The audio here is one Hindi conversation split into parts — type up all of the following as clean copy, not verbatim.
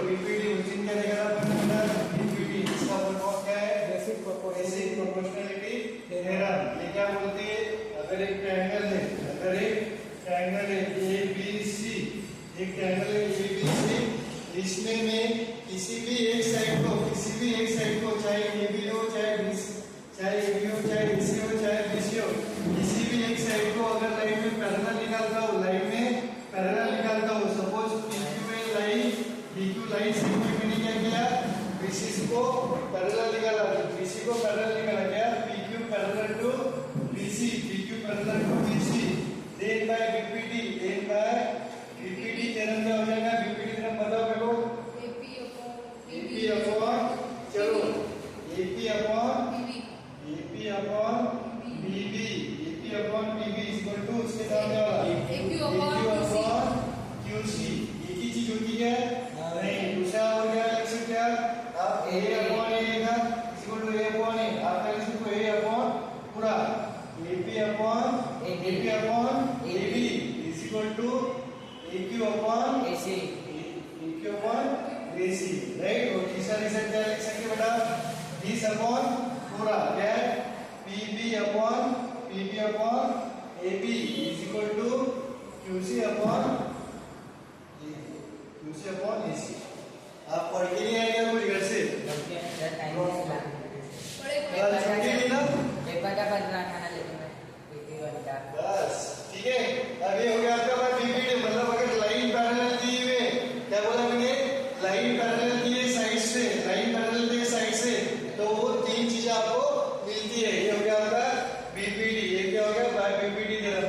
बीपीडी उस दिन क्या देखा था अपने बीपीडी इसका फुल फॉर्म क्या है बेसिक प्रोपोर्शनलिटी थ्योरम। ये क्या बोलती है अगर एक ट्रायंगल है एबीसी एक ट्रायंगल है एबीसी इसमें मैं किसी भी एक साइड को चाहे एबी हो चाहे बीसी चाहे एबी हो चाहे बीसी हो चाहे बीसी हो किसी भी एक साइड को अगर लाइन में पैरेलल निकालता हूँ सपोज PQ में लाइन PQ लाइन से मैंने क्या किया BC को पैरेलल निकाला क्या PQ parallel to BC then by BPD theorem क्या हो जाएगा BPD थ्योरम बताओ मेरे को AP अपॉन चलो AP upon BB equal to उसके साथ क्या होगा AQ अपॉन QC एक ही चीज होती है नहीं दूसरा और क्या लिख सकते हैं आप A अपॉन A का equal to A upon A आप लिख सकते हो A अपॉन पूरा AP upon AB is equal to AQ upon AC right. और तीसरा रिजल्ट क्या लिख सकते बेटा 20 अपॉन पूरा क्या है PB upon AB is equal to QC upon AC। आप पढ़ के नहीं आएंगे कुछ घर से बस ठीक है। अब ये हो गया आपका बीपीडी मतलब अगर लाइन पैरेलल दी हुई क्या बोला मैंने लाइन पैरेलल दी है साइड से तो वो तीन चीजें आपको मिलती है। ये हो गया आपका बीपीडी ये क्या हो गया बाय बीपीडी थ्योरम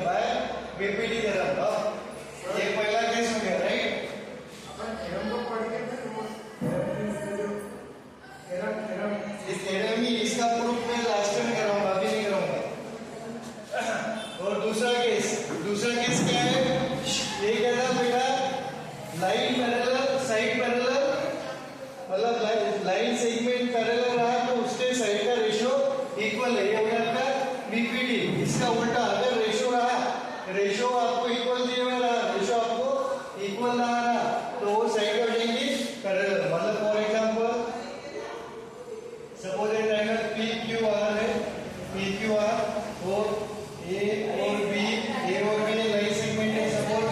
ये पहला केस हो गया राइट। इस थ्योरम में इसका प्रूफ मैं लास्ट टाइम कराऊंगा अभी नहीं कराऊंगा। और दूसरा केस क्या है ये कहता बेटा लाइन पैरेलल साइड पैरेलल मतलब लाइन सेगमेंट पैरेलल रहा तो उसके साइड का रेशियो इक्वल है। ये हो गया आपका बीपीडी। इसका उल्टा अगर रेशियो आपको इक्वल रहा तो वो साइड हो जाएंगी पैरेलल। मतलब for example suppose A triangle PQR है और A और B लाइन सेगमेंट है। सपोज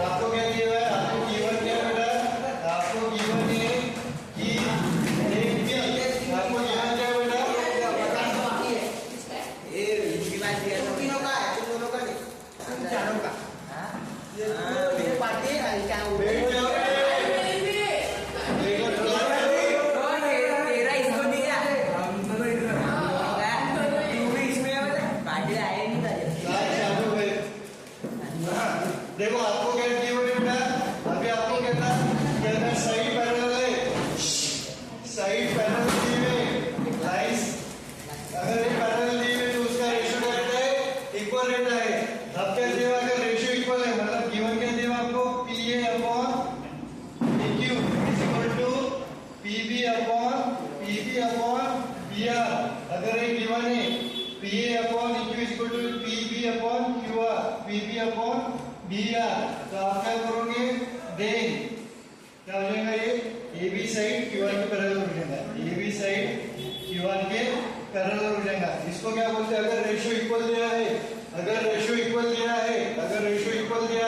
आपको क्या दिया हुआ है आपको गिवन क्या बेटा आपको गिवन है कि एक B आपको गिवन क्या बेटा ये तीनों का है दोनों का नहीं चारों का ये पार्टी है क्या बैठ जाओ देखो आपको क्या दिया बेटा अभी आपको कहता साइड पैरेलल दी हुई लाइंस अगर ये पैरेलल दी हुई तो उसका रेशियो क्या रहता है इक्वल रहता है। अब क्या दिया अगर रेशियो इक्वल है मतलब गिवन क्या दिया आपको PA upon PQ is equal to PB upon BR। अगर ये गिवन है PA upon EQ is equal to PB upon QR BR तो आप क्या करोगे देन क्या हो जाएगा ये AB साइड QR के पैरेलल हो जाएगा इसको क्या बोलते हैं अगर रेशियो इक्वल दिया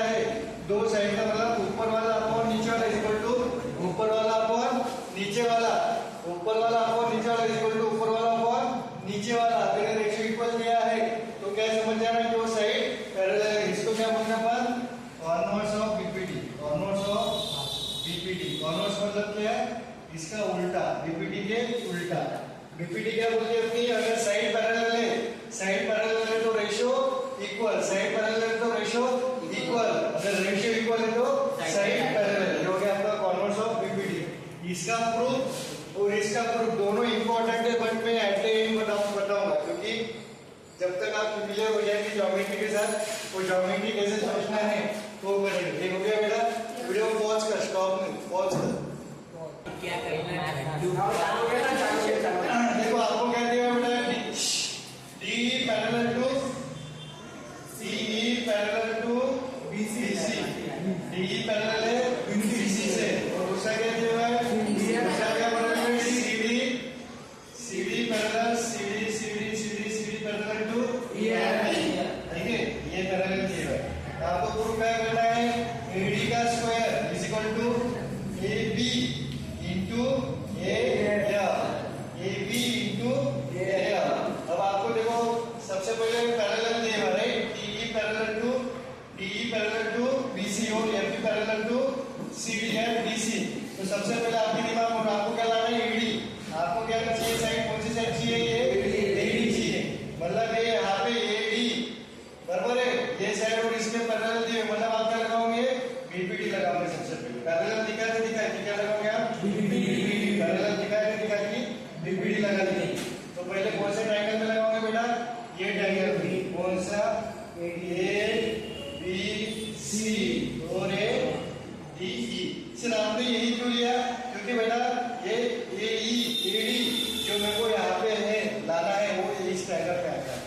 है दो साइड का मतलब ऊपर वाला अपॉन नीचे वाला इक्वल टू ऊपर वाला अपॉन नीचे वाला इक्वल टू ऊपर वाला अपॉन नीचे वाला। अगर रेशियो इक्वल दिया है तो क्या समझ जाना कि वो साइड पैरेलल है। इसको क्या बोलते हैं अपन कॉन्वर्स ऑफ बीपीडी कॉन्वर्स मतलब क्या है इसका उल्टा बीपीडी के उल्टा। बीपीडी क्या बोलते हैं अपनी अगर साइड पैरेलल है तो रेशियो इक्वल अगर रेशियो इक्वल है तो साइड पैरेलल। हो गया आपका कॉन्वर्स ऑफ बीपीडी। इसका प्रूफ और इसका प्रूफ दोनों इंपॉर्टेंट है बट मैं एट द एंड बताऊंगा क्योंकि जब तक आप फेमिलियर हो जाएंगे ज्योमेट्री के साथ वो ज्योमेट्री कैसे समझना है वो करेंगे। ठीक हो गया बेटा वीडियो पॉज कर स्टॉप नहीं पॉज कर क्या करना है देखो आपको क्या दिया बेटा DE parallel to BC DE parallel है BC से और दूसरा क्या दिया है B into A B into A. अब आपको देखो सबसे पहले पैरेलल दिया है right, D parallel to BC और F B parallel to CD and DC. तो सबसे पहले आपके दिमाग में आपको क्या लाना है, एडी। आपको क्या चाहिए साइड, कौन सी साइड चाहिए, ये एडी चाहिए। मतलब ये यहाँ पे एडी बराबर है, ये साइड और इसमें पैरेलल दिए, मतलब आप क्या लगाओगे, बीपीडी लगाओगे। सबसे पहले पैरेलल दिखा कि क्या लगाओगे आप, बीपीडी। पैरेलल दिखा कि बीपीडी लगा दी। तो पहले कौन से ट्रायंगल में लगाओगे बेटा, ये ट्रायंगल बी, कौन सा, ए बी सी और ए डी ई। सिर्फ आपने यही क्यों लिया, क्योंकि बेटा ये ए ई एडी जो मेरे को यहाँ पे है लाना है वो इस ट्रायंगल पे आता है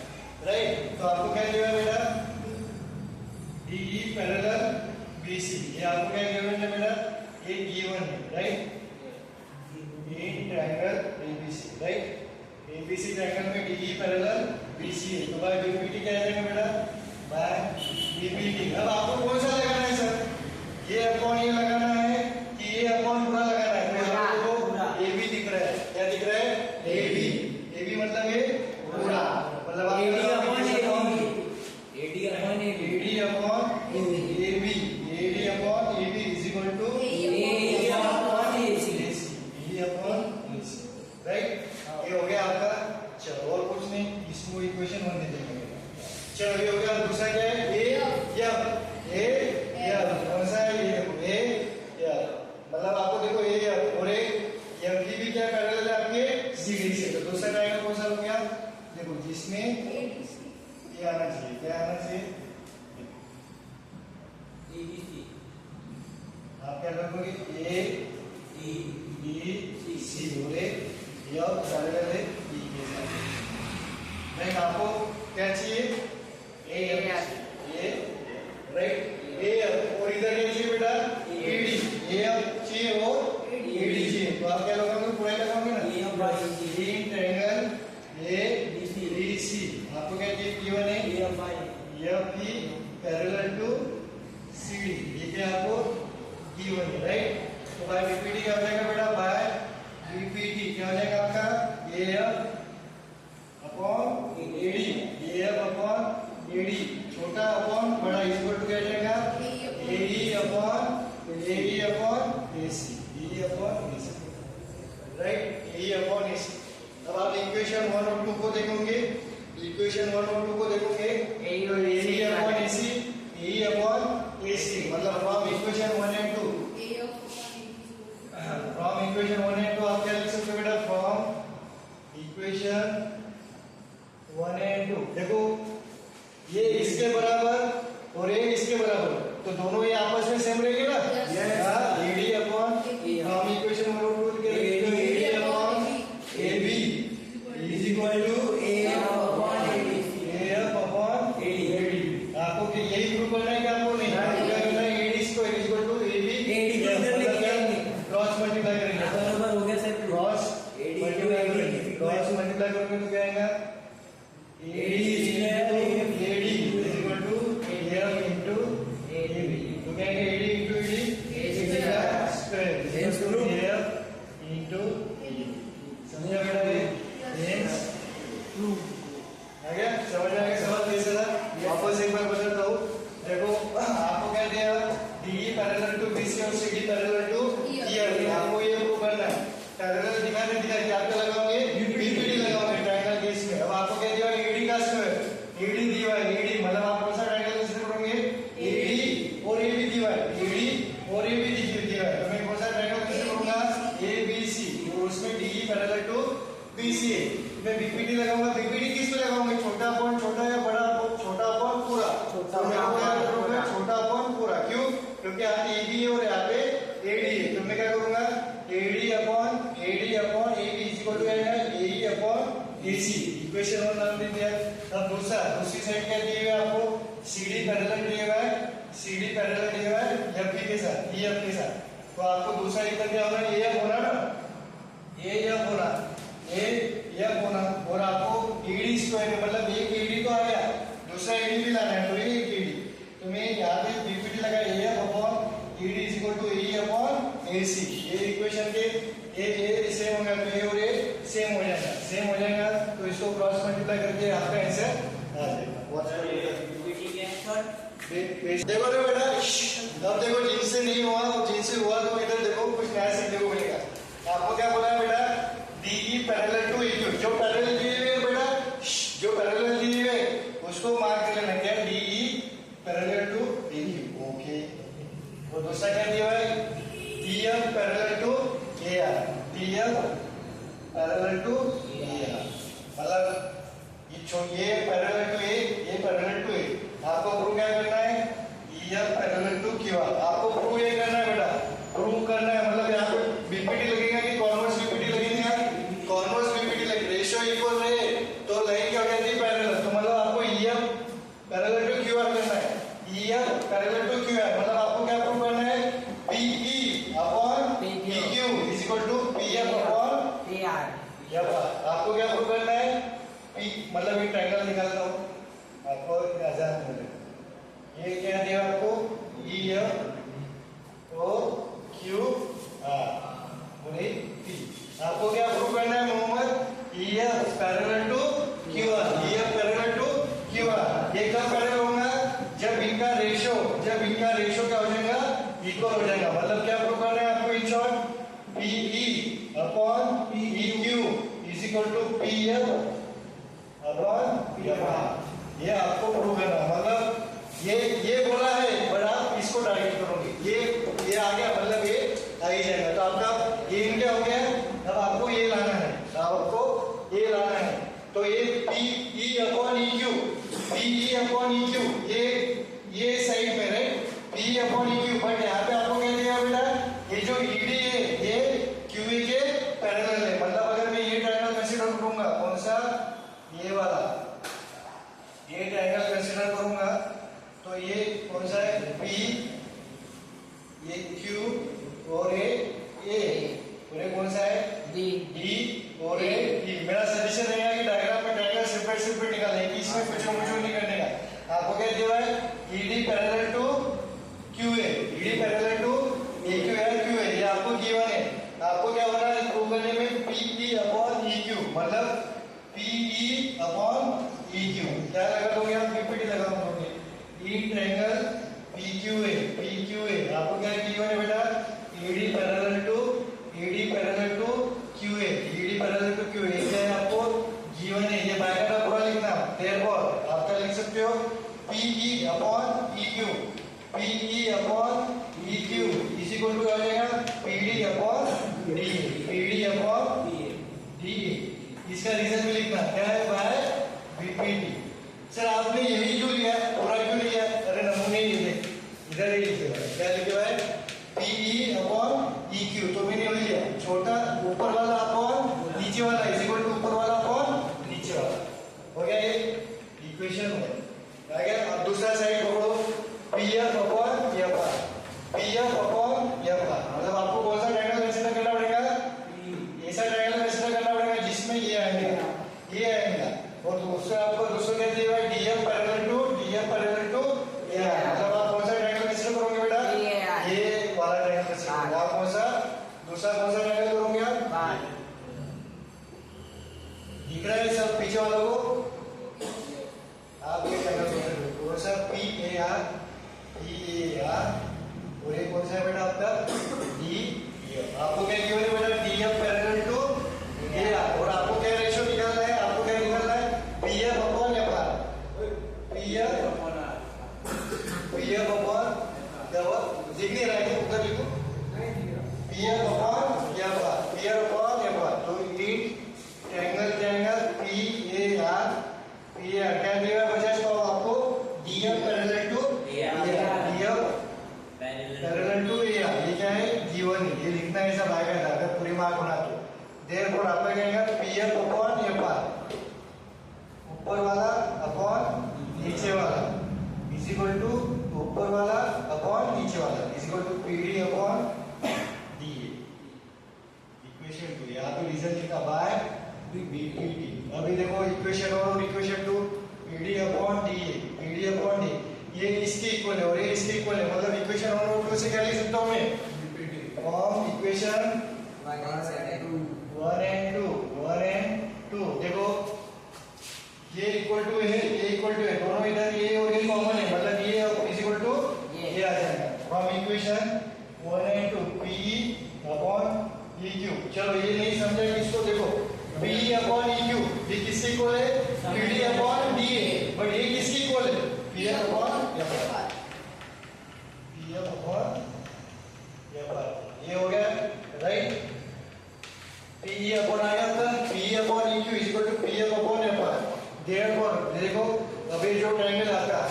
राइट। तो आपको क्या दिया बेटा, D E parallel B C. ये आपको क्या गिवन है बेटा, ये गिवन है right, in triangle ABC right. ABC triangle में D E parallel B C है, तो बाय बीपीटी क्या आ जाएगा बेटा, बाय बीपीटी। अब आपको कौन सा लगाना है सर, ये अपॉन ये लगाना है कि ये अपॉन पूरा लगाना है। तो आपको ए बी दिख रहा है, क्या दिख रहा है, ए बी मतलब ये पूरा, मतलब आप AD upon A B is equal to A upon A C right. ये हो गया आपका। चलो और कुछ नहीं, इसको इक्वेशन 1 दे देंगे। चलो ये हो गया। दूसरा क्या है, ए कौन सा है, ये देखो ए मतलब आपको देखो ए और एफ भी क्या पैरेलल है आपके सीडी से। तो दूसरा ट्रायंगल कौन सा हो गया, देखो जिसमें ये आना चाहिए, क्या आना चाहिए, एबीसी। आप क्या रखोगे, ए बी सी और एफ पैरेलल है ई के साथ राइट। आपको क्या चाहिए, ए राइट, ए और इधर क्या चाहिए बेटा, एडी। ए चाहिए और एडी चाहिए, तो आप क्या लगाओगे, पूरा लगाओगे ना, in triangle A B C. आपको क्या चाहिए, गिवन है F E parallel to CD, ये क्या आपको गिवन है राइट। तो बाय बीपीटी क्या हो जाएगा बेटा, बाय बीपीटी क्या हो जाएगा आपका, A F upon AD, A F upon AD, छोटा अपॉन बड़ा इक्वल टू क्या हो जाएगा, AE upon AC, right, AE upon AC. अब आप इक्वेशन 1 और 2 को देखोगे, इक्वेशन 1 और 2 को देखोगे, एई अपॉन एसी मतलब from equation 1 and 2, from equation 1 and 2 आप क्या लिख सकते हो बेटा, फ्रॉम इक्वेशन 1 एंड 2। देखो ये इसके बराबर और ये इसके बराबर, तो दोनों ये आपस में सेम रहेंगे ना, एडी अपॉन फ्रॉम इक्वेशन 1 और 2 के AD upon AB is equal to F upon AD. आपको कि यही प्रूव करना है कि आपको नहीं, AD square is equal to AB, cross multiply करेंगे, बराबर हो गया सर, क्रॉस मल्टीप्लाई करेंगे, क्रॉस मल्टीप्लाई करोगे तो क्या आएगा, AD is equal to F into AB. तो क्या आएगा, AD into AD square is equal to F into AB. समझा बेटा, ये प्रूव आ गया, समझ आ गया, समझ कैसे था। वापस एक बार बताता हूँ, देखो आपको क्या दिया, डी पैरेलल टू बीसी और सीडी पैरेलल टू ईएफ। आपको ये प्रूव करना है, पैरेलल दिखा नहीं दिखा कि आप क्या लगाओगे, बीपीडी लगाओगे ट्रायंगल केस में। अब आपको क्या दिया, एडी का स्क्वायर, एडी दिया है, एडी मतलब आप कौन सा ट्रायंगल कंसीडर करोगे, एडी और एबी दिया है, एडी और एबी दिया है, तो मैं कौन सा ट्रायंगल कंसीडर करूंगा, एबीसी, और उसमें डी पैरेलल टू बीसी है। मैं बीपीडी लगाऊंगा, बीपीडी किस पे लगाऊंगा, छोटा अपॉन छोटा या बड़ा अपॉन छोटा अपॉन पूरा, तो मैं क्या करूंगा, छोटा अपॉन पूरा। क्यों, क्योंकि यहाँ पे एबी है और यहाँ पे एडी है, तो मैं क्या करूंगा, AD upon AB is equal to AE upon AC. Equation 1 नाम दे दिया। अब दूसरी साइड क्या दिए हुए आपको, सीडी पैरेलल दिए हुआ है, सीडी पैरेलल दिया हुआ है एफ के साथ, ईएफ के साथ। तो आपको दूसरा इधर क्या होना, एएफ होना ना, एएफ होना, और आपको एडी स्क्वायर मतलब एक एडी तो आ गया, दूसरा एडी भी लाना है, तो ये एक एडी। तो मैं यहाँ पे बीपीटी लगा, AF upon AD is equal to AE upon AC ये इक्वेशन के ये सेम होगा तो ये और ये सेम हो जाएगा तो इसको क्रॉस मल्टीप्लाई करके आपका आंसर आ जाएगा। देखो रे बेटा, अब देखो जिनसे नहीं हुआ और जिनसे हुआ तो इधर देखो कुछ नया सीखने को मिलेगा। आपको क्या बोला है बेटा, DE पैरेलल टू EQ, जो पैरेलल दिए हुए बेटा, जो पैरेलल दिए हुए उसको मार्क कर लेना, क्या DE parallel to EQ, okay. और दूसरा क्या दिया है, TF parallel to AR, TF parallel to AR, मतलब ये पैरेलल टू A, ये पैरेलल टू A। आपको प्रूव क्या करना है, EF पैरेलल टू QR, आपको प्रूव ये करना है बेटा, प्रूव करना है, मतलब यहाँ पे बीपीटी लगेगा कि कॉन्वर्स बीपीटी लगेगा, कॉन्वर्स बीपीटी लगे, रेशियो इक्वल रहे तो लाइन क्या हो जाती है पैरेलल, तो मतलब आपको EF पैरेलल टू QR करना है, EF पैरेलल टू QR, मतलब आपको क्या प्रूव करना है, PE upon PQ is equal to PF upon PR। आपको क्या प्रूव करना है, P मतलब एक ट्रायंगल निकालता हूँ आपको आसान मिले, ये क्या दिया आपको, EF O Q R P। आपको क्या प्रूव करना है Mohammad, EF parallel to QR, EF parallel to QR। ये कब पैरेलल होगा, जब इनका रेशियो क्या हो जाएगा, इक्वल हो जाएगा, मतलब क्या प्रूव करना है आपको, in short PE upon PQ is equal to PF upon PR, ये आपको प्रूव करना, मतलब ये बोला है बट आप इसको टारगेट करोगे, ये आ गया, मतलब ये आ ही जाएगा, तो आपका ये क्या हो गया, अब आपको ये लाना है, तो ये PE अपॉन EQ, ये साइड में right, PE upon EQ, but यहाँ पे आपको क्या दिया बेटा, ये जो ED है ये QE के पैरेलल है, मतलब अगर मैं ये ट्रायंगल कंसीडर करूंगा, कौन सा, ये वाला, ये ट्रायंगल कंसीडर करूंगा तो ये कौन सा है, P, ये Q और ये A, और ये कौन सा है, D और ये E। मेरा सजेशन रहेगा कि डायग्राम में ट्रायंगल सेपरेट निकालने की, इसमें कुछ नहीं करने का। आपको क्या दिया है, ED parallel to QA, ED parallel to AQ है QA, ये आपको गिवन है। आपको क्या होना है प्रूव करने में, PE अपॉन EQ, मतलब PE अपॉन EQ क्या लगा दोगे आप, पीपीटी लगा दोगे, ई ट्रायंगल PQA, आपको क्या गिवन है बेटा, ED parallel to QA, ED parallel to QA, क्या है आपको गिवन है, ये बायकाटा पूरा लिखना, देयरफॉर आप क्या लिख सकते हो, PE अपॉन EQ इसी को टू आ जाएगा PD अपॉन DE, इसका रीजन भी लिखना, क्या है, बाय बीपीटी। सर आपने यही क्यों लिया, पूरा क्यों लिया, अरे नमूने ही लिखे, इधर ही लिखे, क्या लिखे हुआ है, PE अपॉन EQ, तो मैंने वही लिया, छोटा ऊपर वाला अपॉन नीचे वाला इज इक्वल टू ऊपर वाला अपॉन नीचे वाला, हो गया ये इक्वेशन हो गया। अब दूसरा साइड पकड़ो, PF अपॉन FR, मतलब आपको कौन सा ट्रायंगल कंसीडर करना पड़ेगा, ऐसा ट्रायंगल कंसीडर करना पड़ेगा जिसमें ये आएगा, और दूसरा आपको क्या दिया है, DF पैरेलल टू AR, मतलब आप कौन सा ट्रायंगल कंसीडर करोगे बेटा, ये वाला ट्रायंगल कंसीडर करोगे, आप दूसरा कौन सा ट्रायंगल करोगे आप, दिख रहा है सब पीछे वालों को, आप ये ट्रायंगल कंसीडर करोगे, कौन सा PAR, और ये कौन सा है बेटा आपका DF, आपको क्या गिवन है बेटा, DF पैरेलल टू AR, और आपको क्या रेशियो निकालना है, आपको क्या निकालना है, PF upon FR, PF upon दिख नहीं रहा है, ऊपर लिखो, PF अपॉन FR, तो ट्रायंगल PAR क्या दिया बजाज पाओ आपको, DF पैरेलल टू AR, ये क्या है, गिवन है, ये लिखना है, सब आएगा अगर पूरी मार्क होना तो, देयरफॉर आपका क्या आएगा, PF अपॉन FR, ऊपर वाला अपॉन नीचे वाला इज इक्वल टू ऊपर वाला अपॉन नीचे वाला is equal to PD upon DA, equation 2, यहाँ पे रीजन लिखा बाय BPT। अभी देखो इक्वेशन 1 और इक्वेशन 2, PD अपॉन DA, ये इसके इक्वल है और ये इसके इक्वल है, मतलब इक्वेशन 1 और 2 से क्या लिख सकता हूँ मैं, फॉर्म इक्वेशन 1 and 1 and 2 देखो ये इक्वल टू है, ये इक्वल टू है, दोनों इधर ये और ये कॉमन है, मतलब ये इज इक्वल टू ये आ जाएगा from equation 1 and 2 P upon EQ। चलो ये नहीं समझा किसको, देखो P अपॉन EQ ये किसके इक्वल है, PD अपॉन DA, बट ये किसके इक्वल है, P upon F। P upon F ये हो गया राइट। P अपॉन आया था, P upon EQ is equal to P upon F। Therefore देखो अभी जो ट्रायंगल आता है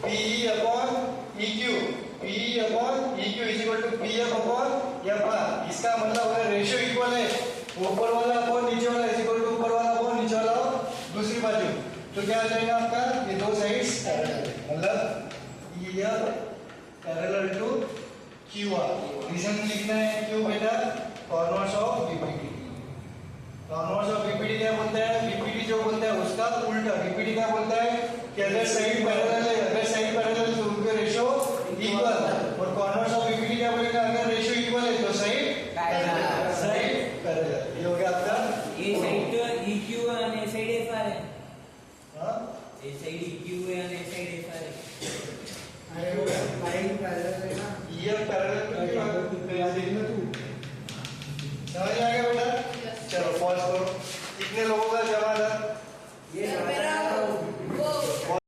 P upon EQ, P upon EQ is equal to P upon F। इसका मतलब अगर रेशियो इक्वल है, ऊपर वाला अपॉन नीचे वाला इज इक्वल टू ऊपर वाला अपॉन नीचे वाला दूसरी बाजू, तो क्या आ जाएगा आपका, ये दो साइड्स पैरेलल है, मतलब ये पैरेलल टू QR। रीजन लिखना है क्यों बेटा, corners of BPT. Corners of BPT क्या बोलता है, बीपीटी जो बोलता है उसका उल्टा, बीपीटी क्या बोलता है कि अगर साइड पैरेलल है, अगर साइड पैरेलल तो उनके रेशियो इक्वल,